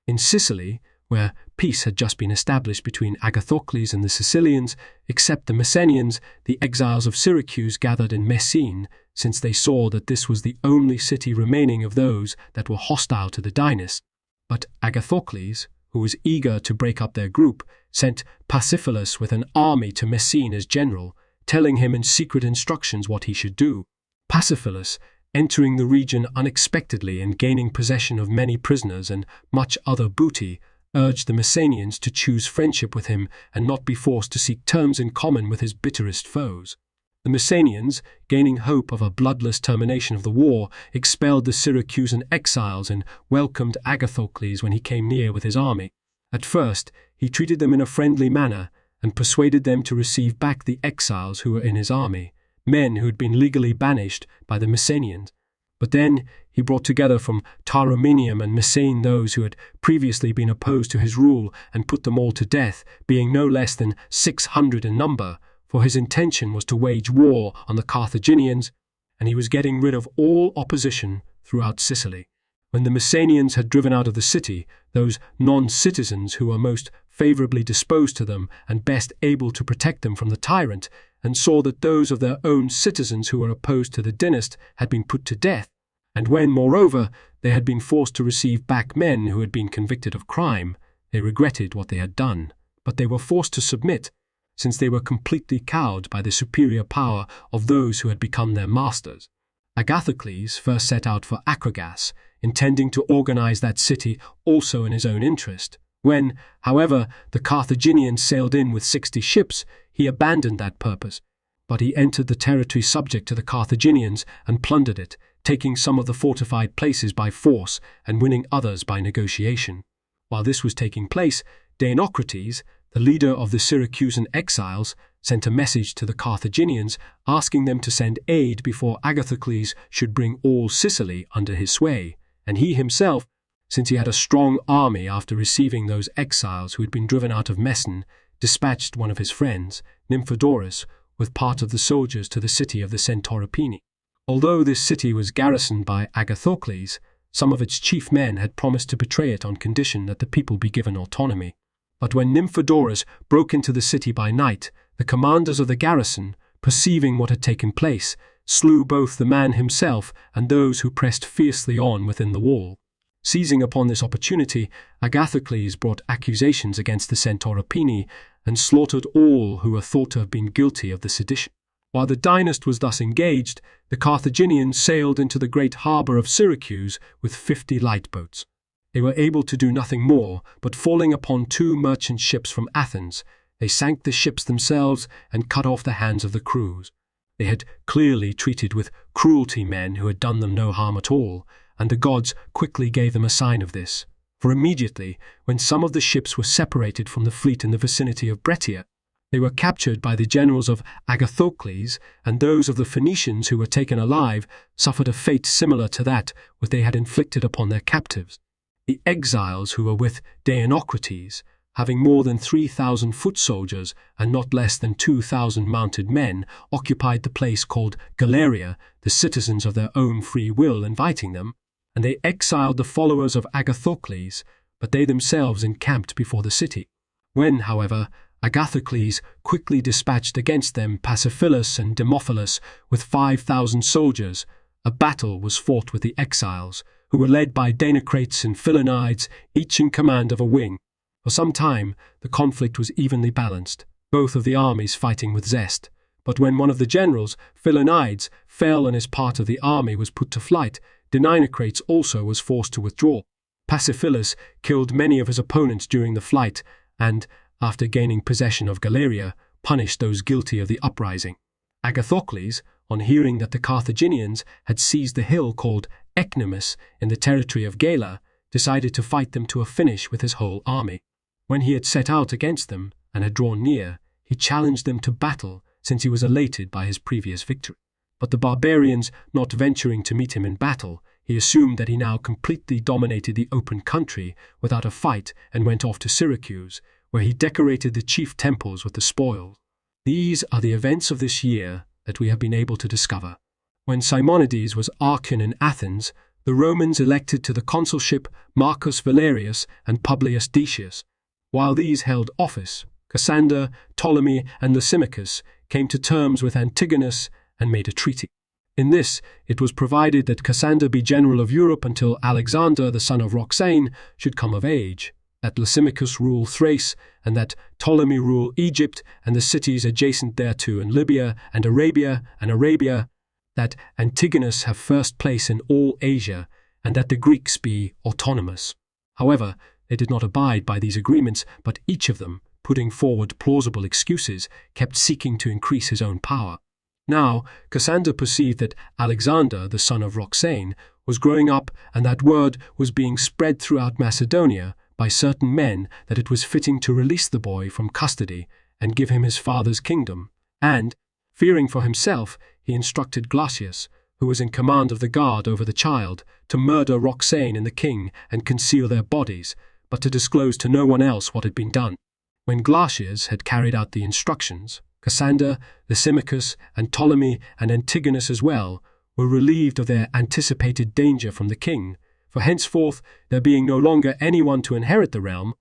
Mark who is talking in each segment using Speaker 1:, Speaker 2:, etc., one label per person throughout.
Speaker 1: In Sicily, where peace had just been established between Agathocles and the Sicilians, except the Messenians, the exiles of Syracuse gathered in Messene, since they saw that this was the only city remaining of those that were hostile to the dynasty. But Agathocles, who was eager to break up their group, sent Pasiphae with an army to Messene as general, telling him in secret instructions what he should do. Pasiphae, entering the region unexpectedly and gaining possession of many prisoners and much other booty, urged the Messenians to choose friendship with him and not be forced to seek terms in common with his bitterest foes. The Messenians, gaining hope of a bloodless termination of the war, expelled the Syracusan exiles and welcomed Agathocles when he came near with his army. At first, he treated them in a friendly manner and persuaded them to receive back the exiles who were in his army, men who had been legally banished by the Messenians. But then he brought together from Tauromenium and Messene those who had previously been opposed to his rule and put them all to death, being no less than 600 in number, for his intention was to wage war on the Carthaginians, and he was getting rid of all opposition throughout Sicily. When the Messenians had driven out of the city those non-citizens who were most favorably disposed to them and best able to protect them from the tyrant, and saw that those of their own citizens who were opposed to the dynasty had been put to death, and when, moreover, they had been forced to receive back men who had been convicted of crime, they regretted what they had done, but they were forced to submit, since they were completely cowed by the superior power of those who had become their masters. Agathocles first set out for Acragas, intending to organize that city also in his own interest. When, however, the Carthaginians sailed in with 60 ships, he abandoned that purpose, but he entered the territory subject to the Carthaginians and plundered it, taking some of the fortified places by force and winning others by negotiation. While this was taking place, Diodorus, the leader of the Syracusan exiles, sent a message to the Carthaginians asking them to send aid before Agathocles should bring all Sicily under his sway, and he himself, since he had a strong army after receiving those exiles who had been driven out of Messene, dispatched one of his friends, Nymphodorus, with part of the soldiers to the city of the Centauropeni. Although this city was garrisoned by Agathocles, some of its chief men had promised to betray it on condition that the people be given autonomy. But when Nymphodorus broke into the city by night, the commanders of the garrison, perceiving what had taken place, slew both the man himself and those who pressed fiercely on within the wall. Seizing upon this opportunity, Agathocles brought accusations against the Centauropeni and slaughtered all who were thought to have been guilty of the sedition. While the dynasty was thus engaged, the Carthaginians sailed into the great harbour of Syracuse with 50 light boats. They were able to do nothing more, but falling upon 2 merchant ships from Athens, they sank the ships themselves and cut off the hands of the crews. They had clearly treated with cruelty men who had done them no harm at all, and the gods quickly gave them a sign of this. For immediately, when some of the ships were separated from the fleet in the vicinity of Bretia, they were captured by the generals of Agathocles, and those of the Phoenicians who were taken alive suffered a fate similar to that which they had inflicted upon their captives. The exiles who were with Diodorus, having more than 3,000 foot soldiers and not less than 2,000 mounted men, occupied the place called Galeria, the citizens of their own free will inviting them, and they exiled the followers of Agathocles, but they themselves encamped before the city. When, however, Agathocles quickly dispatched against them Pasiphae and Demophilus with 5,000 soldiers, a battle was fought with the exiles, who were led by Dinocrates and Philonides, each in command of a wing. For some time, the conflict was evenly balanced, both of the armies fighting with zest. But when one of the generals, Philonides, fell and his part of the army was put to flight, Dinocrates also was forced to withdraw. Pasiphae killed many of his opponents during the flight and, after gaining possession of Galeria, punished those guilty of the uprising. Agathocles, on hearing that the Carthaginians had seized the hill called Ecnomus in the territory of Gela, decided to fight them to a finish with his whole army. When he had set out against them and had drawn near, he challenged them to battle, since he was elated by his previous victory. But the barbarians, not venturing to meet him in battle, he assumed that he now completely dominated the open country without a fight and went off to Syracuse, where he decorated the chief temples with the spoils. These are the events of this year that we have been able to discover. When Simonides was archon in Athens, The Romans elected to the consulship Marcus Valerius and Publius Decius. While these held office, Cassander, Ptolemy, and Lysimachus came to terms with Antigonus and made a treaty. In this, it was provided that Cassander be general of Europe until Alexander, the son of Roxane, should come of age, that Lysimachus rule Thrace, and that Ptolemy rule Egypt and the cities adjacent thereto in Libya and Arabia, that Antigonus have first place in all Asia, and that the Greeks be autonomous. However, they did not abide by these agreements, but each of them, putting forward plausible excuses, kept seeking to increase his own power. Now, Cassander perceived that Alexander, the son of Roxane, was growing up, and that word was being spread throughout Macedonia by certain men that it was fitting to release the boy from custody and give him his father's kingdom. And, fearing for himself, he instructed Glacius, who was in command of the guard over the child, to murder Roxane and the king and conceal their bodies, but to disclose to no one else what had been done. When Glacius had carried out the instructions, Cassander, Lysimachus, and Ptolemy, and Antigonus as well, were relieved of their anticipated danger from the king, for henceforth, there being no longer anyone to inherit the realm,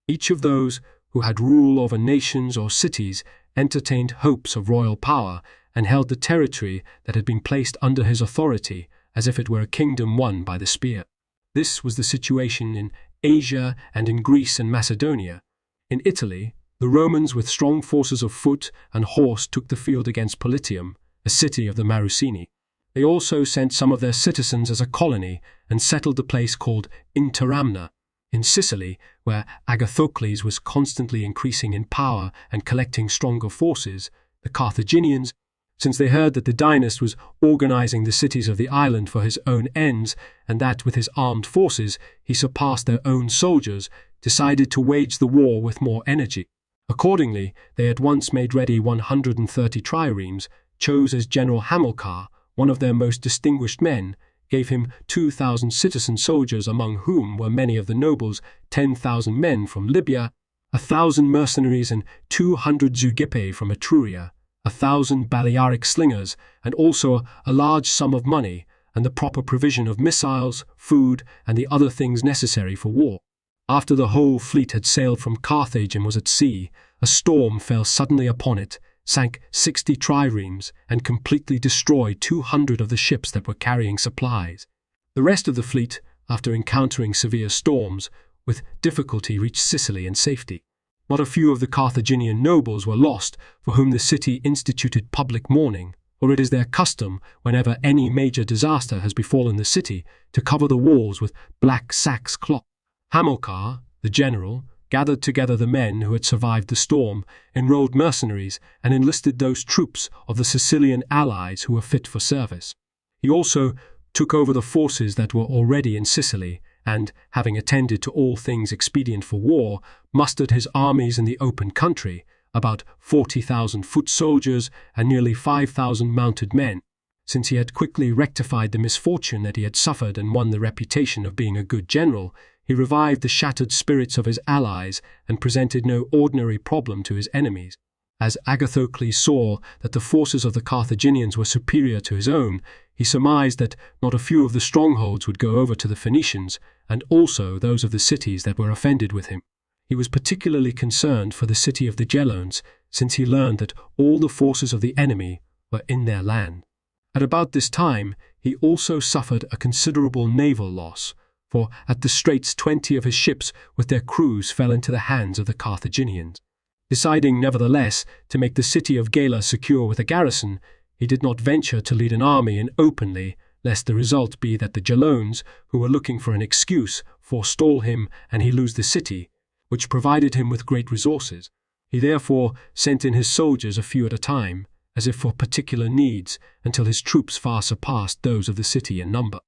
Speaker 1: each of those who had rule over nations or cities entertained hopes of royal power and held the territory that had been placed under his authority as if it were a kingdom won by the spear. This was the situation in Asia and in Greece and Macedonia. In Italy, the Romans with strong forces of foot and horse took the field against Politium, a city of the Marrucini. They also sent some of their citizens as a colony and settled the place called Interamna. In Sicily, where Agathocles was constantly increasing in power and collecting stronger forces, the Carthaginians, since they heard that the dynast was organizing the cities of the island for his own ends, and that with his armed forces he surpassed their own soldiers, decided to wage the war with more energy. Accordingly, they at once made ready 130 triremes, chose as General Hamilcar, one of their most distinguished men, gave him 2,000 citizen soldiers, among whom were many of the nobles, 10,000 men from Libya, 1,000 mercenaries and 200 Zeugippe from Etruria, 1,000 Balearic slingers, and also a large sum of money, and the proper provision of missiles, food, and the other things necessary for war. After the whole fleet had sailed from Carthage and was at sea, a storm fell suddenly upon it, sank 60 triremes, and completely destroyed 200 of the ships that were carrying supplies. The rest of the fleet, after encountering severe storms, with difficulty reached Sicily in safety. Not a few of the Carthaginian nobles were lost, for whom the city instituted public mourning, for it is their custom, whenever any major disaster has befallen the city, to cover the walls with black sack's cloth. Hamilcar, the general, gathered together the men who had survived the storm, enrolled mercenaries, and enlisted those troops of the Sicilian allies who were fit for service. He also took over the forces that were already in Sicily, and, having attended to all things expedient for war, mustered his armies in the open country, about 40,000 foot soldiers and nearly 5,000 mounted men. Since he had quickly rectified the misfortune that he had suffered and won the reputation of being a good general, he revived the shattered spirits of his allies and presented no ordinary problem to his enemies. As Agathocles saw that the forces of the Carthaginians were superior to his own, he surmised that not a few of the strongholds would go over to the Phoenicians, and also those of the cities that were offended with him. He was particularly concerned for the city of the Gelones, since he learned that all the forces of the enemy were in their land. At about this time, he also suffered a considerable naval loss, for at the straits 20 of his ships with their crews fell into the hands of the Carthaginians. Deciding, nevertheless, to make the city of Gela secure with a garrison, he did not venture to lead an army in openly, lest the result be that the Gelones, who were looking for an excuse, forestall him and he lose the city, which provided him with great resources. He therefore sent in his soldiers a few at a time, as if for particular needs, until his troops far surpassed those of the city in number.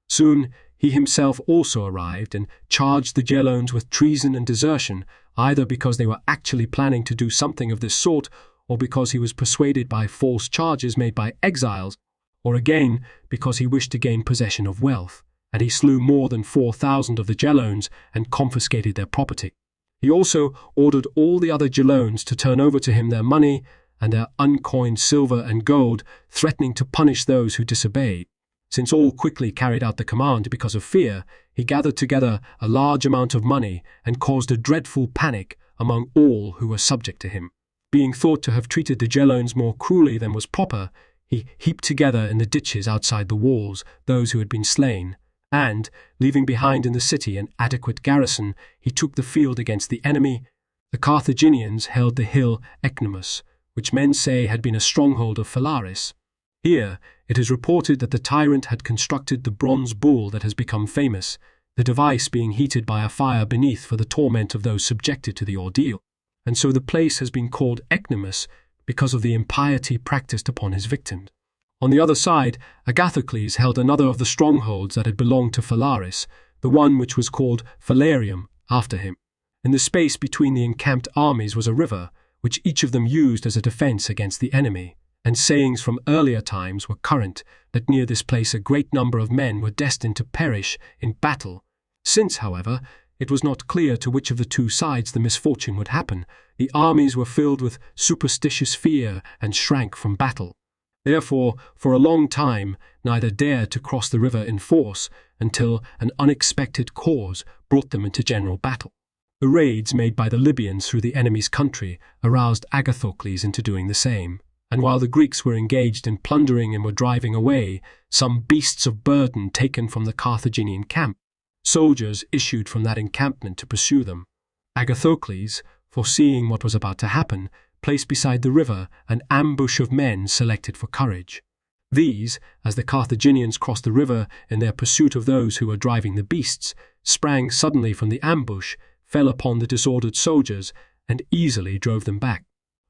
Speaker 1: Soon he himself also arrived and charged the Gelones with treason and desertion, either because they were actually planning to do something of this sort, or because he was persuaded by false charges made by exiles, or again because he wished to gain possession of wealth, and he slew more than 4,000 of the Gelones and confiscated their property. He also ordered all the other Gelones to turn over to him their money and their uncoined silver and gold, threatening to punish those who disobeyed. Since all quickly carried out the command because of fear, he gathered together a large amount of money and caused a dreadful panic among all who were subject to him. Being thought to have treated the Gelones more cruelly than was proper, he heaped together in the ditches outside the walls those who had been slain, and, leaving behind in the city an adequate garrison, he took the field against the enemy. The Carthaginians held the hill Ecnemus, which men say had been a stronghold of Phalaris. Here, it is reported that the tyrant had constructed the bronze bull that has become famous, the device being heated by a fire beneath for the torment of those subjected to the ordeal, and so the place has been called Ecnemus because of the impiety practiced upon his victims. On the other side, Agathocles held another of the strongholds that had belonged to Phalaris, the one which was called Phalarium after him. In the space between the encamped armies was a river, which each of them used as a defense against the enemy, and sayings from earlier times were current that near this place a great number of men were destined to perish in battle. Since, however, it was not clear to which of the two sides the misfortune would happen, the armies were filled with superstitious fear and shrank from battle. Therefore, for a long time, neither dared to cross the river in force until an unexpected cause brought them into general battle. The raids made by the Libyans through the enemy's country aroused Agathocles into doing the same, and while the Greeks were engaged in plundering and were driving away some beasts of burden taken from the Carthaginian camp, soldiers issued from that encampment to pursue them. Agathocles, foreseeing what was about to happen, placed beside the river an ambush of men selected for courage. These, as the Carthaginians crossed the river in their pursuit of those who were driving the beasts, sprang suddenly from the ambush, fell upon the disordered soldiers, and easily drove them back.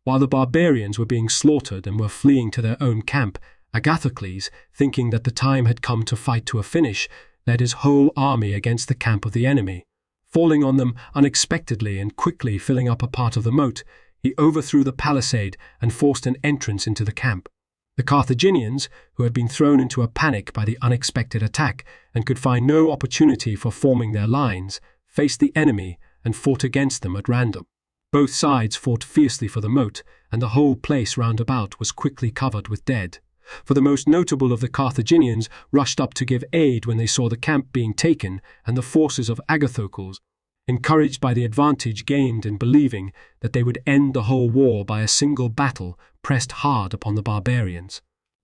Speaker 1: While the barbarians were being slaughtered and were fleeing to their own camp, Agathocles, thinking that the time had come to fight to a finish, led his whole army against the camp of the enemy. Falling on them unexpectedly and quickly filling up a part of the moat, he overthrew the palisade and forced an entrance into the camp. The Carthaginians, who had been thrown into a panic by the unexpected attack and could find no opportunity for forming their lines, faced the enemy and fought against them at random. Both sides fought fiercely for the moat, and the whole place round about was quickly covered with dead. For the most notable of the Carthaginians rushed up to give aid when they saw the camp being taken and the forces of Agathocles, encouraged by the advantage gained in believing that they would end the whole war by a single battle, pressed hard upon the barbarians.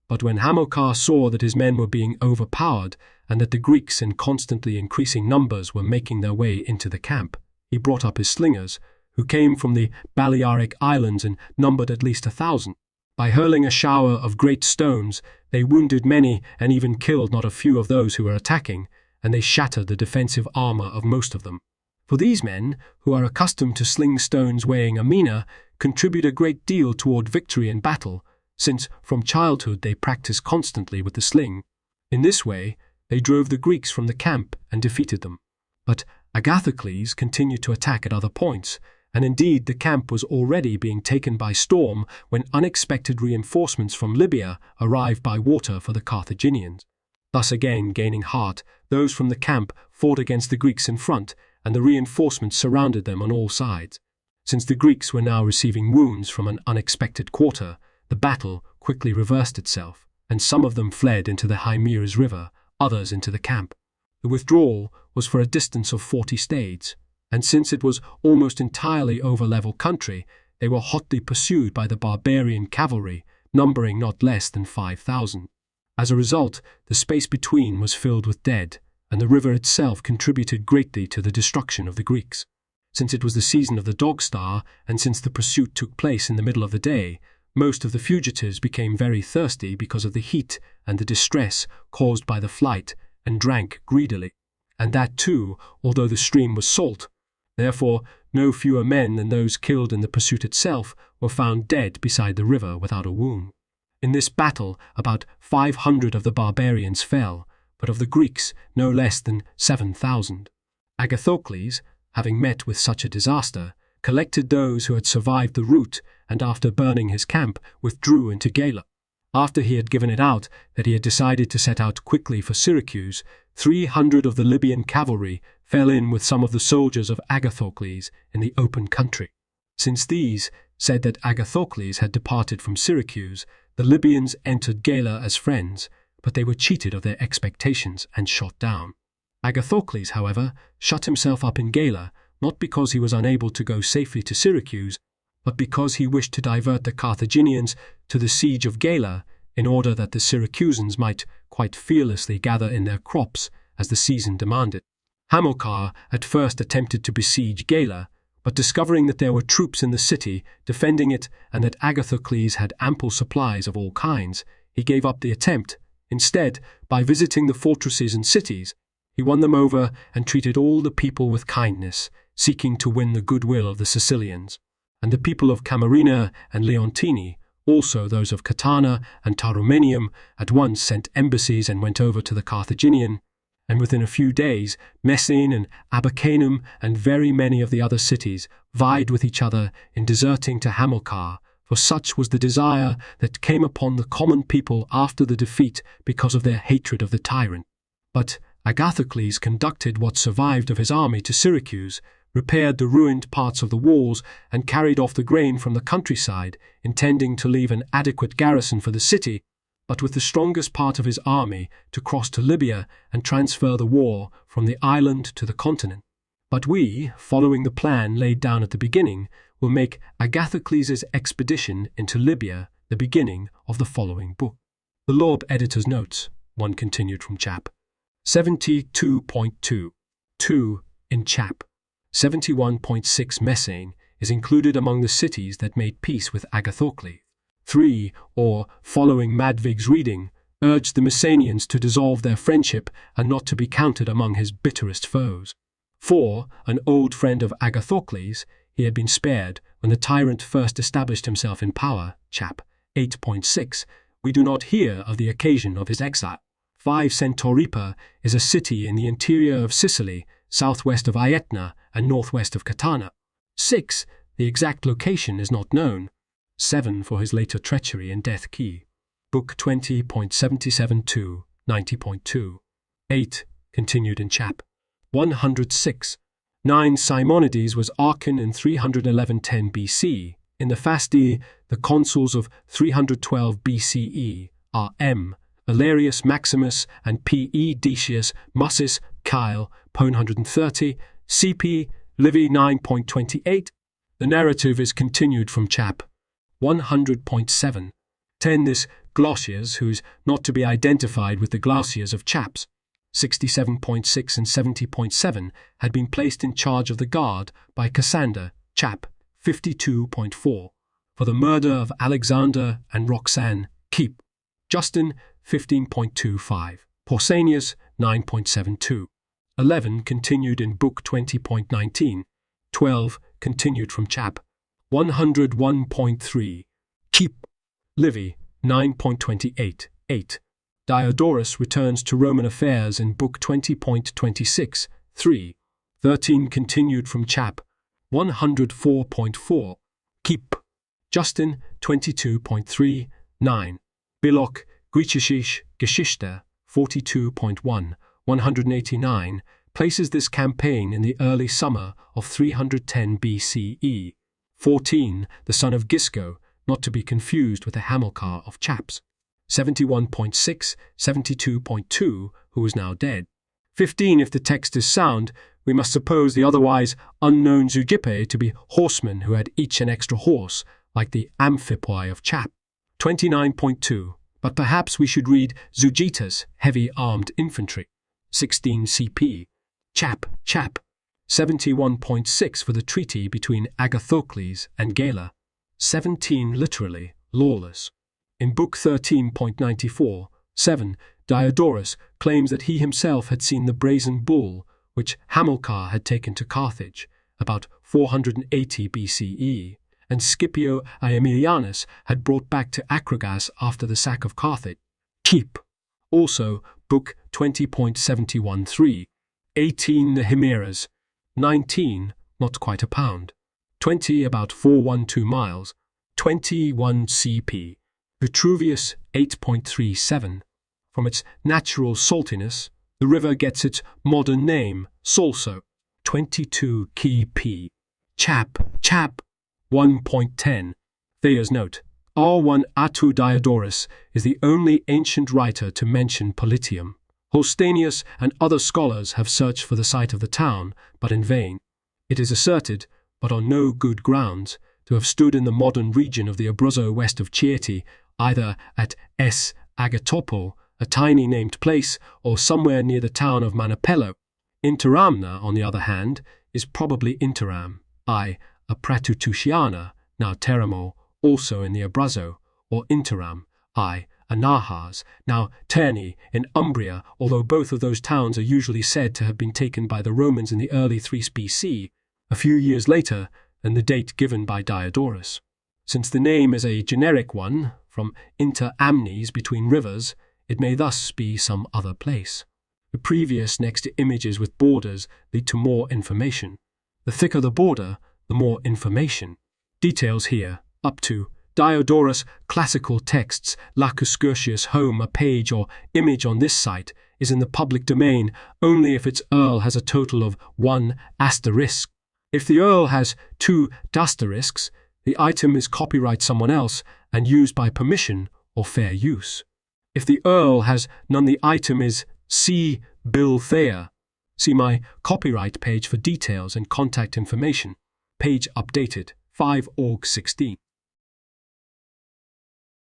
Speaker 1: But when Hamilcar saw that his men were being overpowered and that the Greeks in constantly increasing numbers were making their way into the camp, he brought up his slingers, who came from the Balearic Islands and numbered at least 1,000. By hurling a shower of great stones, they wounded many and even killed not a few of those who were attacking, and they shattered the defensive armor of most of them. For these men, who are accustomed to sling stones weighing a mina, contribute a great deal toward victory in battle, since from childhood they practice constantly with the sling. In this way, they drove the Greeks from the camp and defeated them. But Agathocles continued to attack at other points, and indeed the camp was already being taken by storm when unexpected reinforcements from Libya arrived by water for the Carthaginians. Thus again gaining heart, those from the camp fought against the Greeks in front, and the reinforcements surrounded them on all sides. Since the Greeks were now receiving wounds from an unexpected quarter, the battle quickly reversed itself, and some of them fled into the Hymeres River, others into the camp. The withdrawal was for a distance of 40 stades, and since it was almost entirely over level country, they were hotly pursued by the barbarian cavalry, numbering not less than 5,000. As a result, the space between was filled with dead, and the river itself contributed greatly to the destruction of the Greeks. Since it was the season of the dog star, and since the pursuit took place in the middle of the day, most of the fugitives became very thirsty because of the heat and the distress caused by the flight, and drank greedily. And that too, although the stream was salt. Therefore, no fewer men than those killed in the pursuit itself were found dead beside the river without a wound. In this battle, about 500 of the barbarians fell, but of the Greeks no less than 7,000. Agathocles, having met with such a disaster, collected those who had survived the rout, and after burning his camp, withdrew into Geer. After he had given it out that he had decided to set out quickly for Syracuse, 300 of the Libyan cavalry fell in with some of the soldiers of Agathocles in the open country. Since these said that Agathocles had departed from Syracuse, the Libyans entered Geer as friends, but they were cheated of their expectations and shot down. Agathocles, however, shut himself up in Gela, not because he was unable to go safely to Syracuse, but because he wished to divert the Carthaginians to the siege of Gela in order that the Syracusans might quite fearlessly gather in their crops as the season demanded. Hamilcar at first attempted to besiege Gela, but discovering that there were troops in the city defending it and that Agathocles had ample supplies of all kinds, he gave up the attempt. Instead, by visiting the fortresses and cities, he won them over and treated all the people with kindness, seeking to win the goodwill of the Sicilians. And the people of Camarina and Leontini, also those of Catana and Tarumenium, at once sent embassies and went over to the Carthaginian, and within a few days Messene and Abacanum and very many of the other cities vied with each other in deserting to Hamilcar, for such was the desire that came upon the common people after the defeat because of their hatred of the tyrant. But Agathocles conducted what survived of his army to Syracuse, repaired the ruined parts of the walls, and carried off the grain from the countryside, intending to leave an adequate garrison for the city, but with the strongest part of his army to cross to Libya and transfer the war from the island to the continent. But we, following the plan laid down at the beginning, will make Agathocles' expedition into Libya the beginning of the following book. The Loeb editor's notes, 1 continued from chap. 72.2. 2 in chap. 71.6 Messene is included among the cities that made peace with Agathocles. 3, or, following Madvig's reading, urged the Messenians to dissolve their friendship and not to be counted among his bitterest foes. 4, an old friend of Agathocles, he had been spared when the tyrant first established himself in power, chap. 8.6, we do not hear of the occasion of his exile. 5, Centoripa is a city in the interior of Sicily, southwest of Aetna and northwest of Catana. 6, the exact location is not known. 7, for his later treachery in Death Key. Book 20.77 90.2. 8, continued in chap. 106. 9, Simonides was Archon in 311-10 BC. In the Fasti, the consuls of 312 BCE are M. Valerius Maximus and P.E. Decius Mussis Kyle, Pone 130, CP, Livy 9.28. The narrative is continued from chap. 100.7. 10, this Glaucias, who's not to be identified with the Glaucias of chaps. 67.6 and 70.7 had been placed in charge of the guard by Cassander, chap. 52.4, for the murder of Alexander and Roxanne, keep. Justin, 15.25. Pausanias, 9.72. 11 continued in Book 20.19. 12 continued from chap. 101.3. Keep. Livy, 9.28. 8. Diodorus returns to Roman affairs in Book 20.26. 3. 13 continued from chap. 104.4. Keep. Justin, 22.3. 9. Billock, Griechische Geschichte, 42.1. 189, places this campaign in the early summer of 310 BCE. 14, the son of Gisco, not to be confused with the Hamilcar of chaps. 71.6, 72.2, who is now dead. 15, if the text is sound, we must suppose the otherwise unknown Zeugippe to be horsemen who had each an extra horse, like the Amphipoi of chap. 29.2, but perhaps we should read Zeugitas, heavy armed infantry. 16 CP. Chap. 71.6 for the treaty between Agathocles and Gela. 17 literally, lawless. In Book 13.94, 7, Diodorus claims that he himself had seen the brazen bull which Hamilcar had taken to Carthage, about 480 BCE, and Scipio Aemilianus had brought back to Acragas after the sack of Carthage. Keep. Also, Book 20.71.3. 18 the Chimeras. 19, not quite a pound. 20, about 412 miles. 21 CP. Vitruvius, 8.37. From its natural saltiness, the river gets its modern name, Salso. 22 key P. Chap. 1.10. Thayer's note. R1 Atu Diodorus is the only ancient writer to mention Politium. Holstenius and other scholars have searched for the site of the town, but in vain. It is asserted, but on no good grounds, to have stood in the modern region of the Abruzzo west of Chieti, either at S. Agatopo, a tiny named place, or somewhere near the town of Manapello. Interamna, on the other hand, is probably Interam, a Pratutusiana, now Teramo, also in the Abruzzo, or Interam, Anahas, now Terni, in Umbria, although both of those towns are usually said to have been taken by the Romans in the early 3rd BC, a few years later than the date given by Diodorus. Since the name is a generic one, from inter amnes, between rivers, it may thus be some other place. The previous next to images with borders lead to more information. The thicker the border, the more information. Details here, up to Diodorus classical texts, Lacus Curtius home, a page or image on this site, is in the public domain only if its Earl has a total of 1 asterisk. If the Earl has 2 asterisks, the item is copyright someone else and used by permission or fair use. If the Earl has none, the item is C. Bill Thayer. See my copyright page for details and contact information. Page updated, 5 Aug 16.